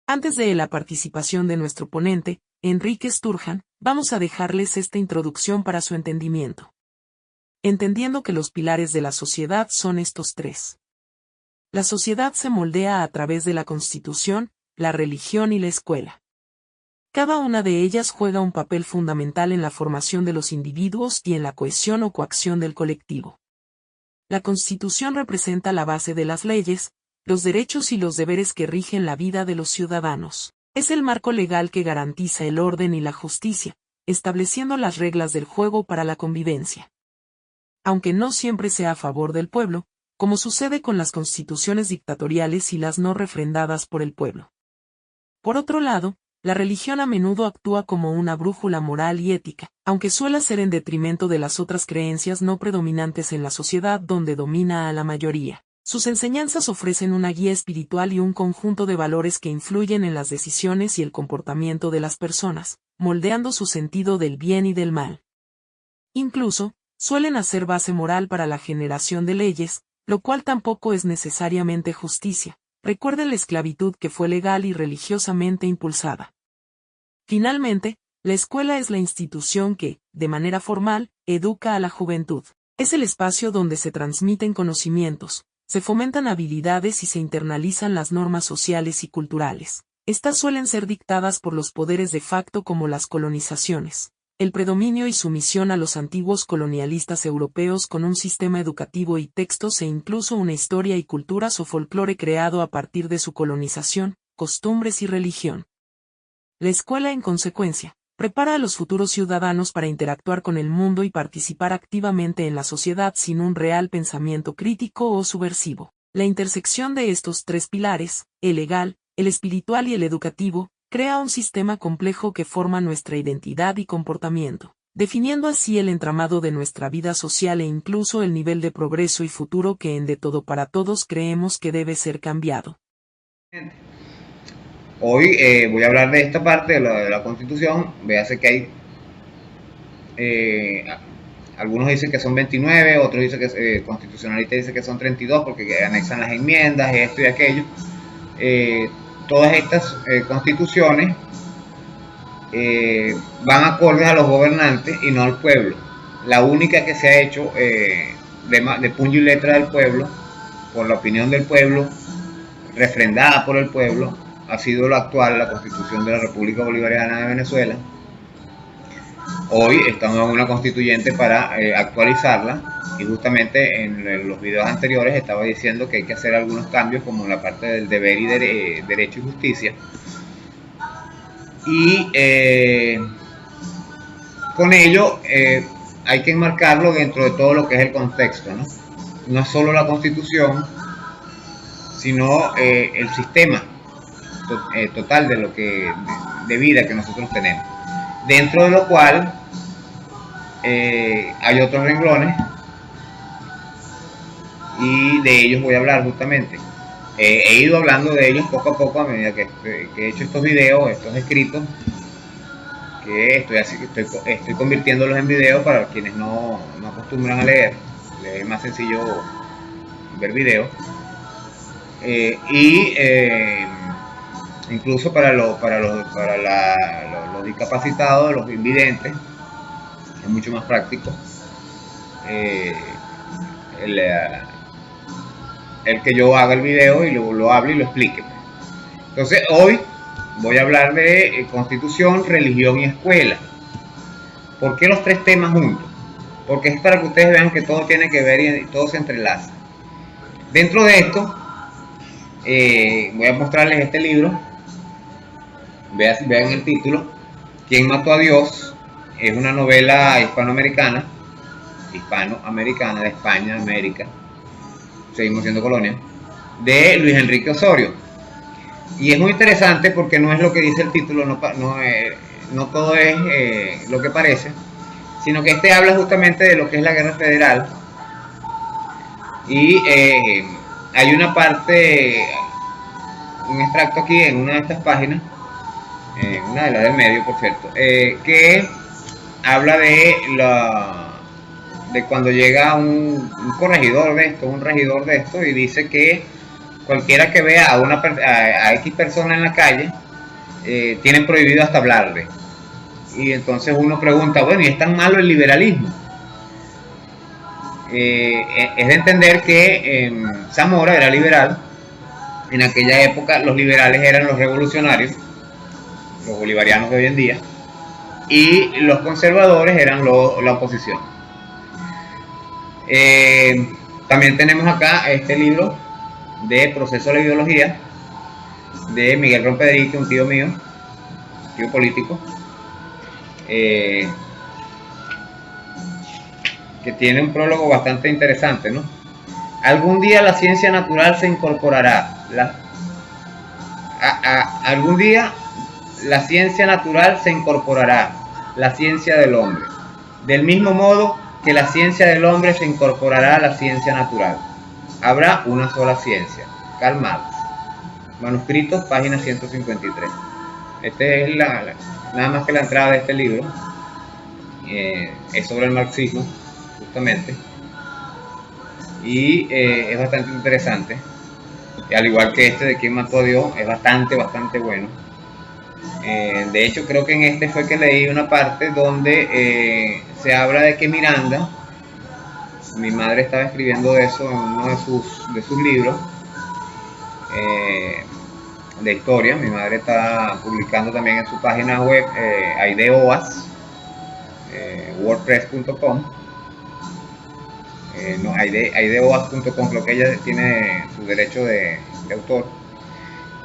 Antes de la participación de nuestro ponente, Enrique Sturgeon, vamos a dejarles esta introducción para su entendimiento. Entendiendo que los pilares de la sociedad son estos tres. La sociedad se moldea a través de la Constitución, la religión y la escuela. Cada una de ellas juega un papel fundamental en la formación de los individuos y en la cohesión o coacción del colectivo. La Constitución representa la base de las leyes, los derechos y los deberes que rigen la vida de los ciudadanos. Es el marco legal que garantiza el orden y la justicia, estableciendo las reglas del juego para la convivencia. Aunque no siempre sea a favor del pueblo, como sucede con las constituciones dictatoriales y las no refrendadas por el pueblo. Por otro lado, la religión a menudo actúa como una brújula moral y ética, aunque suele ser en detrimento de las otras creencias no predominantes en la sociedad donde domina a la mayoría. Sus enseñanzas ofrecen una guía espiritual y un conjunto de valores que influyen en las decisiones y el comportamiento de las personas, moldeando su sentido del bien y del mal. Incluso, suelen hacer base moral para la generación de leyes, lo cual tampoco es necesariamente justicia. Recuerden la esclavitud que fue legal y religiosamente impulsada. Finalmente, la escuela es la institución que, de manera formal, educa a la juventud. Es el espacio donde se transmiten conocimientos, se fomentan habilidades y se internalizan las normas sociales y culturales. Estas suelen ser dictadas por los poderes de facto como las colonizaciones, el predominio y sumisión a los antiguos colonialistas europeos con un sistema educativo y textos e incluso una historia y culturas o folclore creado a partir de su colonización, costumbres y religión. La escuela, en consecuencia, prepara a los futuros ciudadanos para interactuar con el mundo y participar activamente en la sociedad sin un real pensamiento crítico o subversivo. La intersección de estos tres pilares, el legal, el espiritual y el educativo, crea un sistema complejo que forma nuestra identidad y comportamiento, definiendo así el entramado de nuestra vida social e incluso el nivel de progreso y futuro que en De Todo para Todos creemos que debe ser cambiado. Hoy voy a hablar de esta parte de la Constitución. Véase que hay, algunos dicen que son 29, otros dicen que constitucionalistas dicen que son 32 porque anexan las enmiendas, esto y aquello. Todas estas constituciones van acordes a los gobernantes y no al pueblo. La única que se ha hecho de puño y letra del pueblo, por la opinión del pueblo, refrendada por el pueblo, ha sido la actual, la Constitución de la República Bolivariana de Venezuela. Hoy estamos en una constituyente para actualizarla, y justamente en los videos anteriores estaba diciendo que hay que hacer algunos cambios como en la parte del deber y derecho y justicia. Y con ello hay que enmarcarlo dentro de todo lo que es el contexto, ¿no? No es solo la Constitución, sino el sistema total de lo que de vida que nosotros tenemos, dentro de lo cual hay otros renglones y de ellos voy a hablar justamente. He ido hablando de ellos poco a poco a medida que he hecho estos videos, estos escritos, que estoy convirtiéndolos en videos para quienes no acostumbran a leer. Es más sencillo ver videos. Incluso para los discapacitados, los invidentes, es mucho más práctico el que yo haga el video y lo hable y lo explique. Entonces hoy voy a hablar de Constitución, religión y escuela. ¿Por qué los tres temas juntos? Porque es para que ustedes vean que todo tiene que ver y todo se entrelaza. Dentro de esto voy a mostrarles este libro. Vean el título, ¿Quién mató a Dios? Es una novela hispanoamericana de España, América, seguimos siendo colonia, de Luis Enrique Osorio. Y es muy interesante porque no es lo que dice el título, no todo es lo que parece, sino que este habla justamente de lo que es la guerra federal. Y hay una parte, un extracto aquí en una de estas páginas, una de las del medio, por cierto, que habla de cuando llega un regidor de esto y dice que cualquiera que vea a X persona en la calle, tienen prohibido hasta hablarle. Y entonces uno pregunta, bueno, ¿y es tan malo el liberalismo? Es de entender que Zamora era liberal. En aquella época los liberales eran los revolucionarios, los bolivarianos de hoy en día, y los conservadores eran la oposición. También tenemos acá este libro de Proceso de la Ideología de Miguel Rompederique, un tío mío, tío político, que tiene un prólogo bastante interesante, ¿no? Algún día la ciencia natural se incorporará. Algún día la ciencia natural se incorporará, la ciencia del hombre. Del mismo modo que la ciencia del hombre se incorporará a la ciencia natural. Habrá una sola ciencia. Karl Marx. Manuscritos, página 153. Este es nada más que la entrada de este libro. Es sobre el marxismo, justamente. Y es bastante interesante. Al igual que este de Quién mató a Dios, es bastante bueno. De hecho, creo que en este fue que leí una parte donde se habla de que Miranda, mi madre estaba escribiendo de eso en uno de sus libros de historia. Mi madre está publicando también en su página web Aideoas, wordpress.com. Aideoas.com, creo que ella tiene su derecho de autor.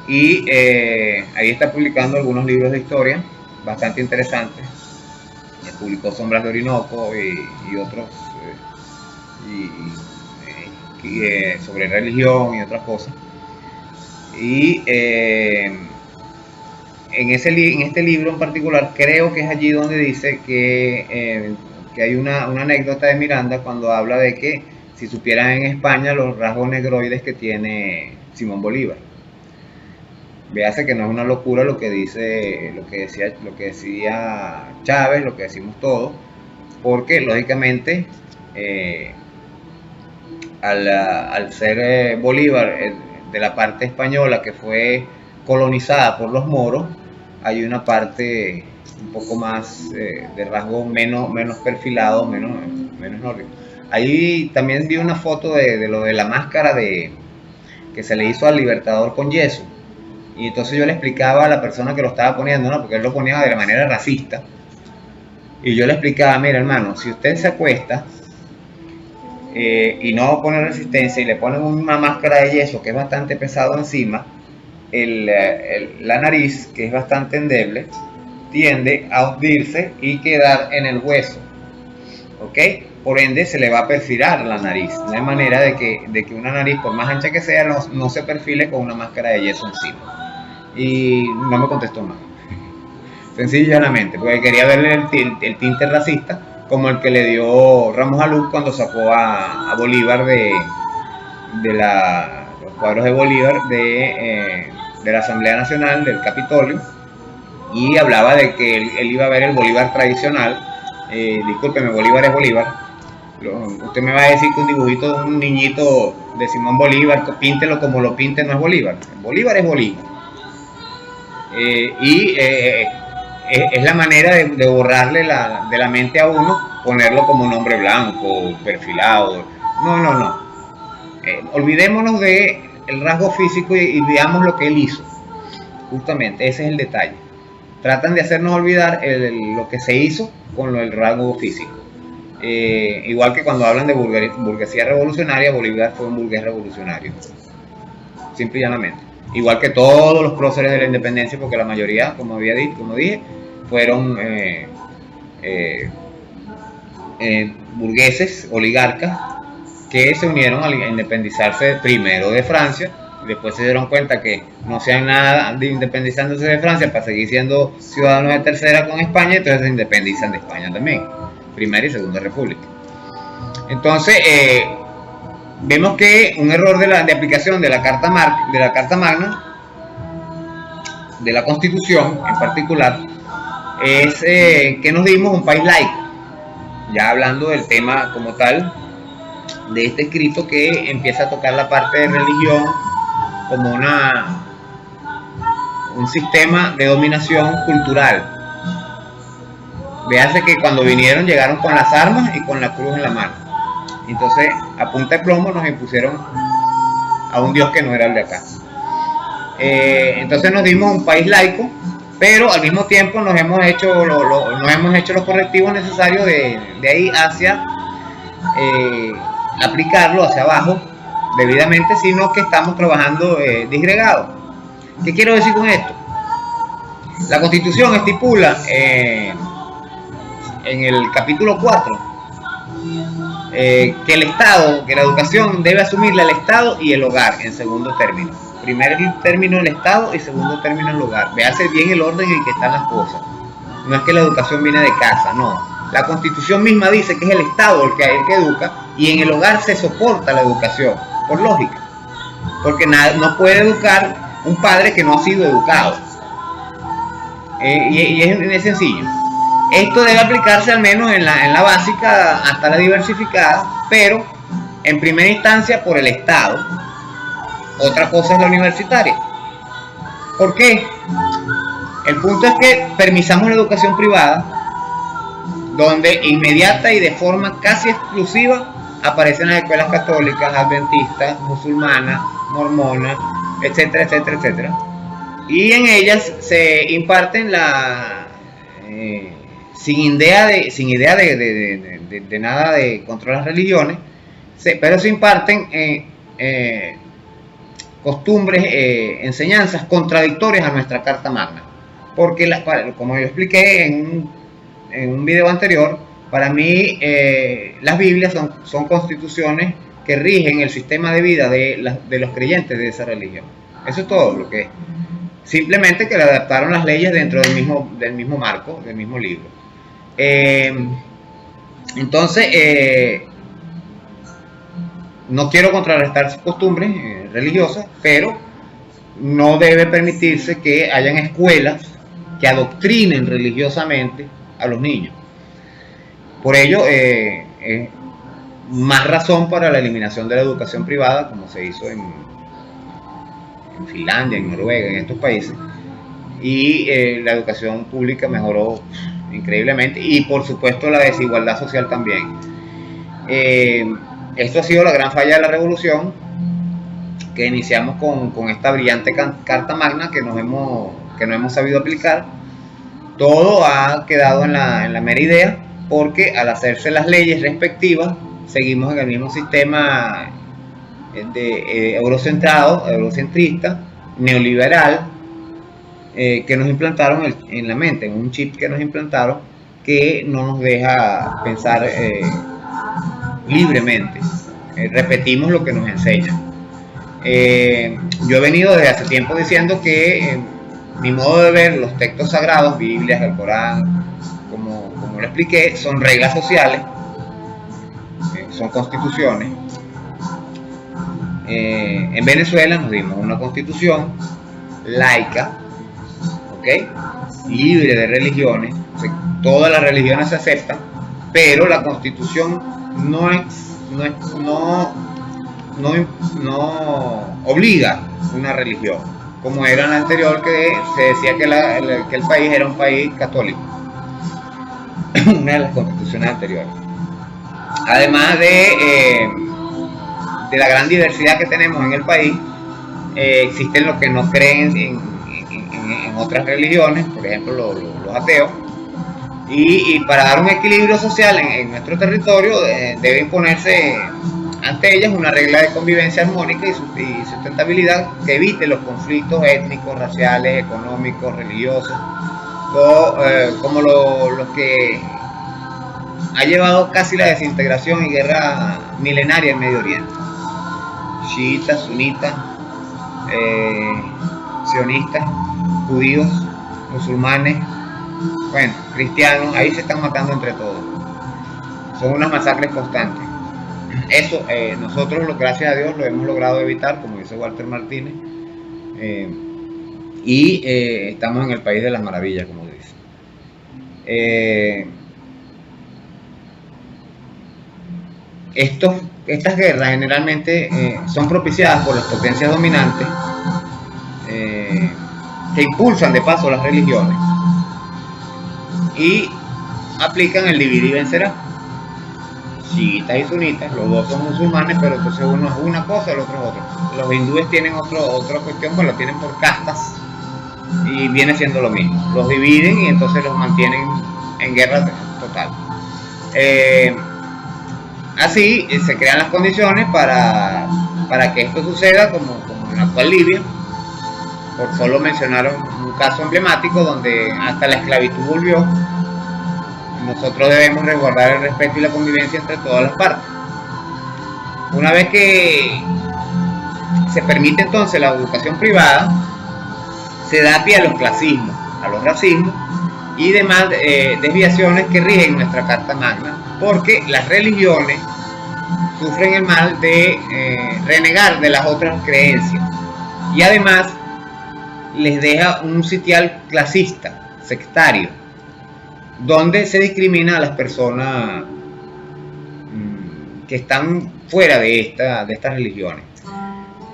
Y ahí está publicando algunos libros de historia bastante interesantes. Publicó Sombras de Orinoco y otros sobre religión y otras cosas. Y en este libro en particular creo que es allí donde dice que hay una anécdota de Miranda cuando habla de que si supieran en España los rasgos negroides que tiene Simón Bolívar. Véase que no es una locura lo que decía Chávez, lo que decimos todos, porque lógicamente al ser Bolívar de la parte española que fue colonizada por los moros, hay una parte un poco más de rasgos menos perfilados, menos nórdicos. Ahí también vi una foto de lo de la máscara que se le hizo al Libertador con yeso. Y entonces yo le explicaba a la persona que lo estaba poniendo, ¿no? Porque él lo ponía de la manera racista. Y yo le explicaba, mira hermano, si usted se acuesta y no pone resistencia y le ponen una máscara de yeso que es bastante pesado encima, la nariz, que es bastante endeble, tiende a hundirse y quedar en el hueso, ¿ok? Por ende se le va a perfilar la nariz. No hay manera de que una nariz, por más ancha que sea, no se perfile con una máscara de yeso encima. Y no me contestó más, sencillamente, porque quería verle el tinte racista, como el que le dio Ramos Aluz cuando sacó a Bolívar de los cuadros de Bolívar de la Asamblea Nacional, del Capitolio, y hablaba de que él iba a ver el Bolívar tradicional. Discúlpeme, Bolívar es Bolívar. Usted me va a decir que un dibujito de un niñito de Simón Bolívar, píntelo como lo pinte, no es Bolívar. Bolívar es Bolívar. Es la manera de borrarle de la mente a uno, ponerlo como un hombre blanco, perfilado. No. Olvidémonos del rasgo físico y veamos lo que él hizo. Justamente, ese es el detalle. Tratan de hacernos olvidar lo que se hizo con el rasgo físico. Igual que cuando hablan de burguesía revolucionaria, Bolívar fue un burgués revolucionario. Simple y llanamente. Igual que todos los próceres de la independencia, porque la mayoría, como dije, fueron burgueses, oligarcas, que se unieron a independizarse primero de Francia, y después se dieron cuenta que no hacían nada de independizándose de Francia para seguir siendo ciudadanos de tercera con España, entonces se independizan de España también, Primera y Segunda República. Entonces, vemos que un error de aplicación de la Carta Magna, de la Constitución en particular, es que nos dimos un país laico. Ya hablando del tema como tal de este escrito, que empieza a tocar la parte de religión como un sistema de dominación cultural. Véase que cuando vinieron llegaron con las armas y con la cruz en la mano. Entonces, a punta de plomo nos impusieron a un Dios que no era el de acá. Entonces nos dimos un país laico, pero al mismo tiempo nos hemos hecho los correctivos necesarios de ahí hacia aplicarlo hacia abajo debidamente, sino que estamos trabajando disgregados. ¿Qué quiero decir con esto? La Constitución estipula en el capítulo 4 que el Estado, que la educación debe asumirla el Estado y el hogar en segundo término. Primer término el Estado y segundo término el hogar. Véase bien el orden en que están las cosas. No es que la educación viene de casa, no. La Constitución misma dice que es el Estado el que educa, y en el hogar se soporta la educación, por lógica. Porque no puede educar un padre que no ha sido educado. Y es sencillo. Esto debe aplicarse al menos en la básica hasta la diversificada, pero en primera instancia por el Estado. Otra cosa es la universitaria. ¿Por qué? El punto es que permisamos la educación privada, donde inmediata y de forma casi exclusiva aparecen las escuelas católicas, adventistas, musulmanas, mormonas, etcétera, etcétera, etcétera. Y en ellas se imparten sin idea de nada de controlar las religiones, pero se imparten costumbres, enseñanzas contradictorias a nuestra Carta Magna. Porque, como yo expliqué en un video anterior, para mí las Biblias son constituciones que rigen el sistema de vida de los creyentes de esa religión. Eso es todo lo que es. Simplemente que le adaptaron las leyes dentro del mismo marco, del mismo libro. Entonces, no quiero contrarrestar sus costumbres religiosas, pero no debe permitirse que hayan escuelas que adoctrinen religiosamente a los niños. Por ello, más razón para la eliminación de la educación privada, como se hizo en Finlandia, en Noruega, en estos países, y la educación pública mejoró increíblemente, y por supuesto la desigualdad social también. Esto ha sido la gran falla de la revolución, que iniciamos con esta brillante Carta Magna que no hemos sabido aplicar. Todo ha quedado en la mera idea, porque al hacerse las leyes respectivas seguimos en el mismo sistema eurocentrista, neoliberal, que nos implantaron en la mente, en un chip que nos implantaron, que no nos deja pensar libremente. Repetimos lo que nos enseñan. Yo he venido desde hace tiempo diciendo que mi modo de ver los textos sagrados, Biblias, el Corán, como lo expliqué, son reglas sociales, son constituciones. En Venezuela nos dimos una constitución laica, libre de religiones, o sea, todas las religiones se aceptan, pero la constitución no obliga una religión, como era en la anterior, que se decía que el país era un país católico, una de las constituciones anteriores. Además de la gran diversidad que tenemos en el país, existen los que no creen en otras religiones, por ejemplo los ateos, y para dar un equilibrio social en nuestro territorio debe imponerse ante ellas una regla de convivencia armónica y sustentabilidad que evite los conflictos étnicos, raciales, económicos, religiosos, como los que ha llevado casi la desintegración y guerra milenaria en Medio Oriente. Chiitas, sunitas, sionistas, judíos, musulmanes, bueno, cristianos, ahí se están matando entre todos. Son unas masacres constantes. Eso nosotros, gracias a Dios, lo hemos logrado evitar, como dice Walter Martínez, y estamos en el país de las maravillas, como dice. Estos estas guerras generalmente son propiciadas por las potencias dominantes que impulsan de paso las religiones y aplican el dividir y vencerá. Chiitas y sunitas, los dos son musulmanes, pero entonces uno es una cosa, el otro es otra. Los hindúes tienen otra cuestión, pues lo tienen por castas y viene siendo lo mismo. Los dividen y entonces los mantienen en guerra total. Así se crean las condiciones para que esto suceda, como en la actual Libia, por solo mencionar un caso emblemático donde hasta la esclavitud volvió. Nosotros debemos resguardar el respeto y la convivencia entre todas las partes. Una vez que se permite entonces la educación privada, se da pie a los clasismos, a los racismos y demás desviaciones que rigen nuestra Carta Magna, porque las religiones sufren el mal de renegar de las otras creencias y además les deja un sitial clasista, sectario, donde se discrimina a las personas que están fuera de estas religiones.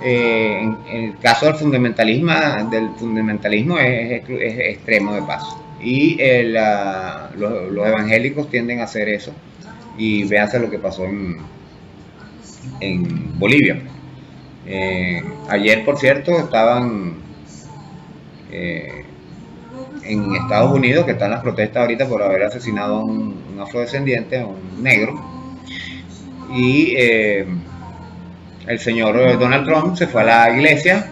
En el caso del fundamentalismo es extremo de paso. Y los evangélicos tienden a hacer eso. Y véanse lo que pasó en Bolivia. Ayer, por cierto, estaban en Estados Unidos, que están las protestas ahorita por haber asesinado a un afrodescendiente, a un negro, y el señor Donald Trump se fue a la iglesia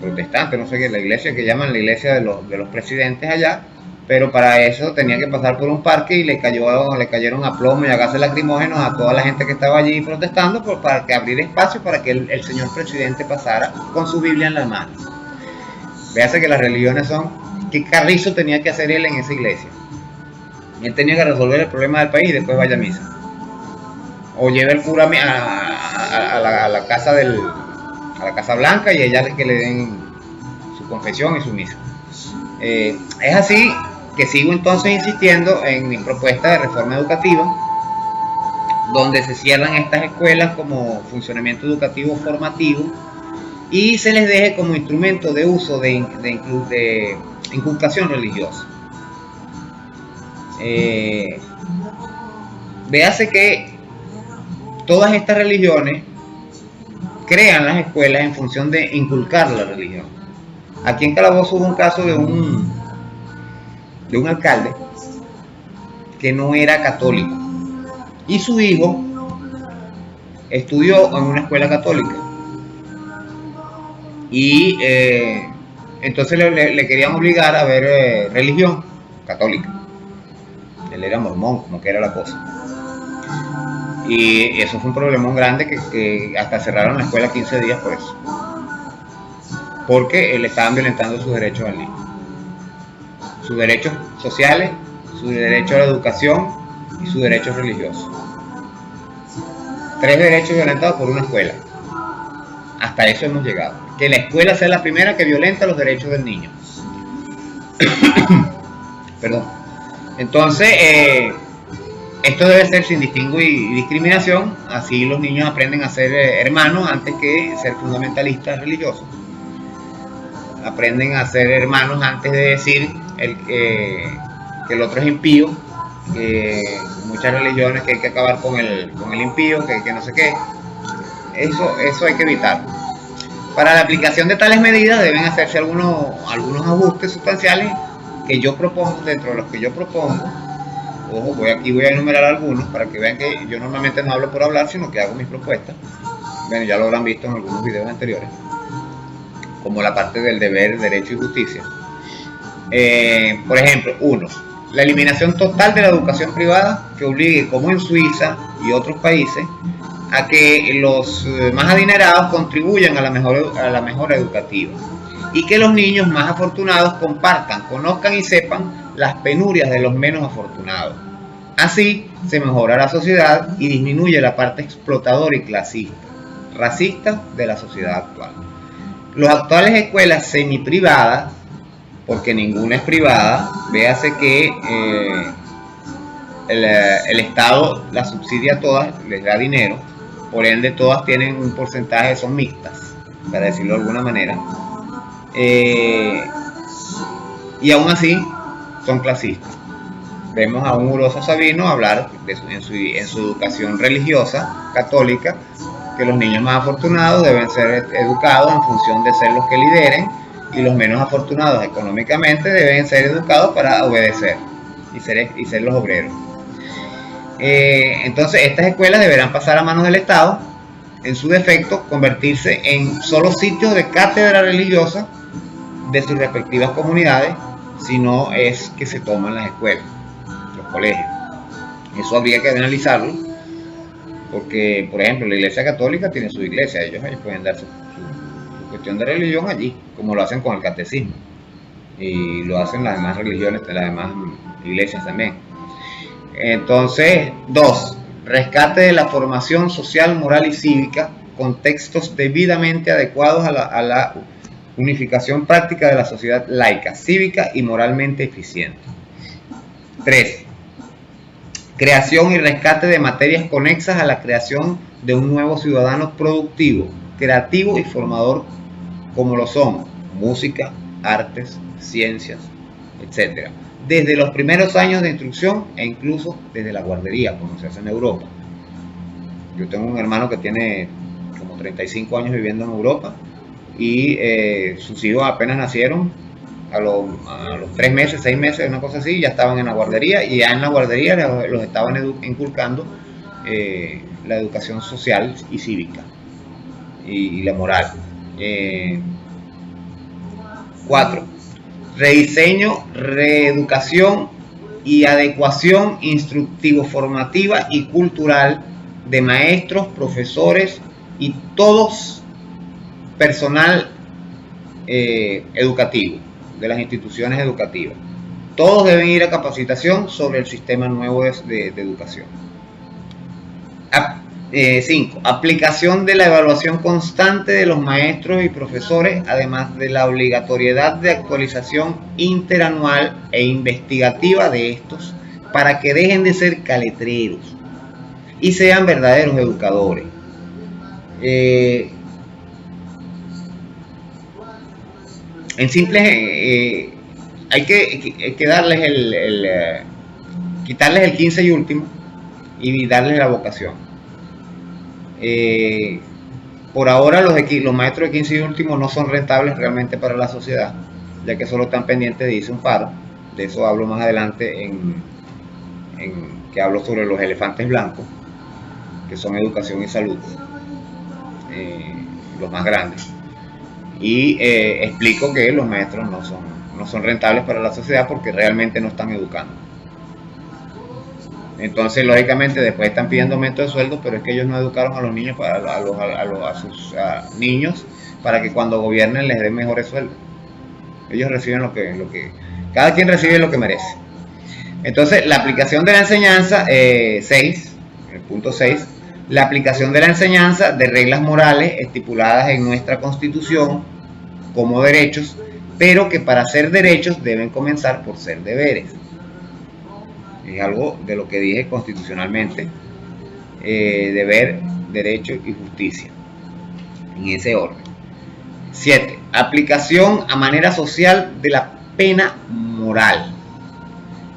protestante, no sé qué, la iglesia que llaman la iglesia de los presidentes allá, pero para eso tenía que pasar por un parque y le cayeron a plomo y a gases lacrimógenos a toda la gente que estaba allí protestando para que abrir espacio para que el señor presidente pasara con su Biblia en la mano. Véase que las religiones son, ¿qué carrizo tenía que hacer él en esa iglesia? Él tenía que resolver el problema del país y después vaya a misa. O lleve el cura a la Casa Blanca y ella que le den su confesión y su misa. Es así que sigo entonces insistiendo en mi propuesta de reforma educativa, donde se cierran estas escuelas como funcionamiento educativo formativo y se les deje como instrumento de uso de inculcación religiosa. Véase que todas estas religiones crean las escuelas en función de inculcar la religión. Aquí en Calabozo hubo un caso de un alcalde que no era católico y su hijo estudió en una escuela católica. Y entonces le querían obligar a ver religión católica. Él era mormón, como que era la cosa. Y eso fue un problemón grande que hasta cerraron la escuela 15 días por eso. Porque le estaban violentando sus derechos al niño. Sus derechos sociales, su derecho a la educación y sus derechos religiosos. 3 derechos violentados por una escuela. Hasta eso hemos llegado. Que la escuela sea la primera que violenta los derechos del niño. Perdón. Entonces, esto debe ser sin distingo y discriminación. Así los niños aprenden a ser hermanos antes que ser fundamentalistas religiosos. Aprenden a ser hermanos antes de decir que el otro es impío. Que muchas religiones que hay que acabar con el impío, que no sé qué. Eso hay que evitar. Para la aplicación de tales medidas deben hacerse algunos ajustes sustanciales que yo propongo, dentro de los que yo propongo. Ojo, voy a enumerar algunos para que vean que yo normalmente no hablo por hablar, sino que hago mis propuestas. Bueno, ya lo habrán visto en algunos videos anteriores, como la parte del deber, derecho y justicia. Por ejemplo, 1. La eliminación total de la educación privada, que obligue, como en Suiza y otros países, a que los más adinerados contribuyan a la mejora educativa y que los niños más afortunados compartan, conozcan y sepan las penurias de los menos afortunados. Así se mejora la sociedad y disminuye la parte explotadora y clasista, racista de la sociedad actual. Las actuales escuelas semiprivadas, porque ninguna es privada, véase que el Estado las subsidia a todas, les da dinero, por ende todas tienen un porcentaje, son mixtas, para decirlo de alguna manera, y aún así son clasistas. Vemos a un Urosa Sabino hablar en su educación religiosa católica que los niños más afortunados deben ser educados en función de ser los que lideren, y los menos afortunados económicamente deben ser educados para obedecer y ser los obreros. Entonces estas escuelas deberán pasar a manos del Estado, en su defecto convertirse en solo sitios de cátedra religiosa de sus respectivas comunidades, si no es que se toman las escuelas, los colegios. Eso habría que analizarlo, porque por ejemplo la Iglesia Católica tiene su iglesia, ellos pueden dar su cuestión de religión allí, como lo hacen con el catecismo, y lo hacen las demás religiones, las demás iglesias también. Entonces, 2. Rescate de la formación social, moral y cívica, contextos debidamente adecuados a la unificación práctica de la sociedad laica, cívica y moralmente eficiente. 3. Creación y rescate de materias conexas a la creación de un nuevo ciudadano productivo, creativo y formador, como lo son música, artes, ciencias, etc. Desde los primeros años de instrucción e incluso desde la guardería, como se hace en Europa. Yo tengo un hermano que tiene como 35 años viviendo en Europa, y sus hijos apenas nacieron, a los 3 meses, 6 meses, una cosa así, ya estaban en la guardería, y ya en la guardería los estaban inculcando la educación social y cívica y la moral. 4. Rediseño, reeducación y adecuación instructivo-formativa y cultural de maestros, profesores y todos personal educativo de las instituciones educativas. Todos deben ir a capacitación sobre el sistema nuevo de educación. 5. Aplicación de la evaluación constante de los maestros y profesores, además de la obligatoriedad de actualización interanual e investigativa de estos, para que dejen de ser caletreros y sean verdaderos educadores. En simple, hay que darles quitarles el 15 y último y darles la vocación. Por ahora los maestros de 15 y último no son rentables realmente para la sociedad, ya que solo están pendientes de irse un paro. De eso hablo más adelante que hablo sobre los elefantes blancos, que son educación y salud, los más grandes. Y explico que los maestros no son rentables para la sociedad porque realmente no están educando. Entonces, lógicamente, después están pidiendo aumento de sueldo, pero es que ellos no educaron a los niños, a sus niños, para que cuando gobiernen les den mejores sueldos. Ellos reciben lo que cada quien recibe lo que merece. Entonces, la aplicación de la enseñanza, el punto 6, la aplicación de la enseñanza de reglas morales estipuladas en nuestra Constitución como derechos, pero que para ser derechos deben comenzar por ser deberes. Es algo de lo que dije constitucionalmente, deber, derecho y justicia, en ese orden. 7. Aplicación a manera social de la pena moral,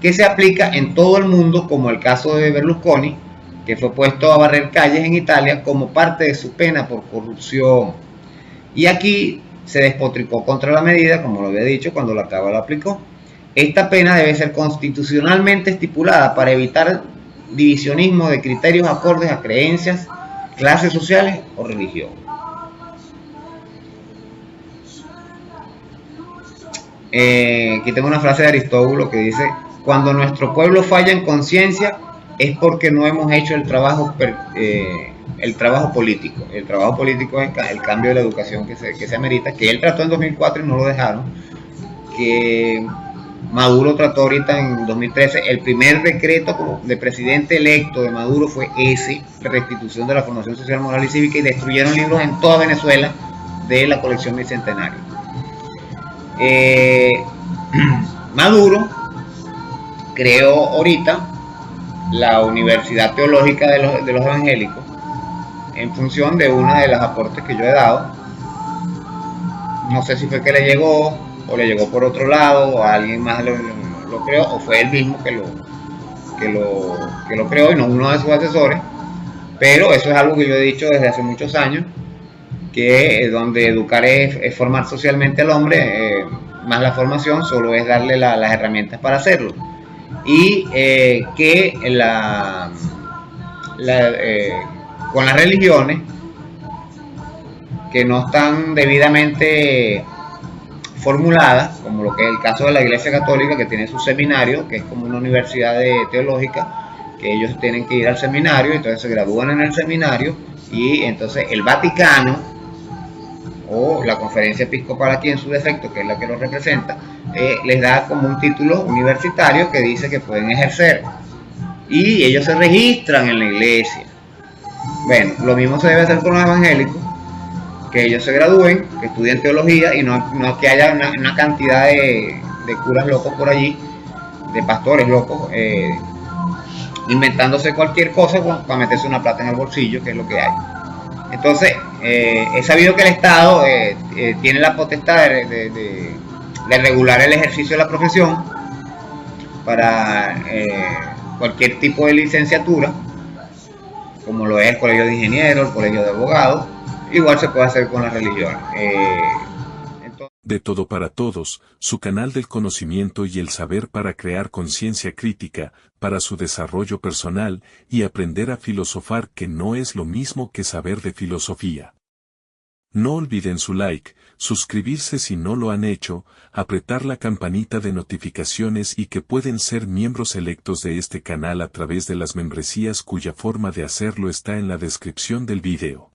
que se aplica en todo el mundo, como el caso de Berlusconi, que fue puesto a barrer calles en Italia como parte de su pena por corrupción. Y aquí se despotricó contra la medida, como lo había dicho, cuando la Cámara la aplicó. Esta pena debe ser constitucionalmente estipulada para evitar divisionismo de criterios acordes a creencias, clases sociales o religión. Aquí tengo una frase de Aristóbulo que dice: cuando nuestro pueblo falla en conciencia es porque no hemos hecho el trabajo político. El trabajo político es el cambio de la educación que se amerita, que él trató en 2004 y no lo dejaron, que Maduro trató ahorita en 2013. El primer decreto como de presidente electo de Maduro fue ese, de restitución de la formación social, moral y cívica, y destruyeron libros en toda Venezuela de la colección bicentenaria. Maduro creó ahorita la Universidad Teológica de los Evangélicos, en función de una de las aportes que yo he dado. No sé si fue que le llegó, o le llegó por otro lado, o a alguien más lo creó, o fue él mismo que lo creó y no uno de sus asesores. Pero eso es algo que yo he dicho desde hace muchos años, que donde educar es formar socialmente al hombre, más la formación solo es darle las herramientas para hacerlo. Y que con las religiones que no están debidamente formuladas, como lo que es el caso de la Iglesia Católica, que tiene su seminario, que es como una universidad teológica, que ellos tienen que ir al seminario, entonces se gradúan en el seminario, y entonces el Vaticano o la Conferencia Episcopal aquí en su defecto, que es la que lo representa, les da como un título universitario que dice que pueden ejercer, y ellos se registran en la iglesia. Bueno, lo mismo se debe hacer con los evangélicos, que ellos se gradúen, que estudien teología, y no que haya una cantidad de curas locos por allí, de pastores locos, inventándose cualquier cosa para meterse una plata en el bolsillo, que es lo que hay. Entonces, he sabido que el Estado tiene la potestad de regular el ejercicio de la profesión para cualquier tipo de licenciatura, como lo es el colegio de ingenieros, el colegio de abogados. Igual se puede hacer con la religión. De Todo para Todos, su canal del conocimiento y el saber para crear conciencia crítica, para su desarrollo personal y aprender a filosofar, que no es lo mismo que saber de filosofía. No olviden su like, suscribirse si no lo han hecho, apretar la campanita de notificaciones y que pueden ser miembros selectos de este canal a través de las membresías, cuya forma de hacerlo está en la descripción del video.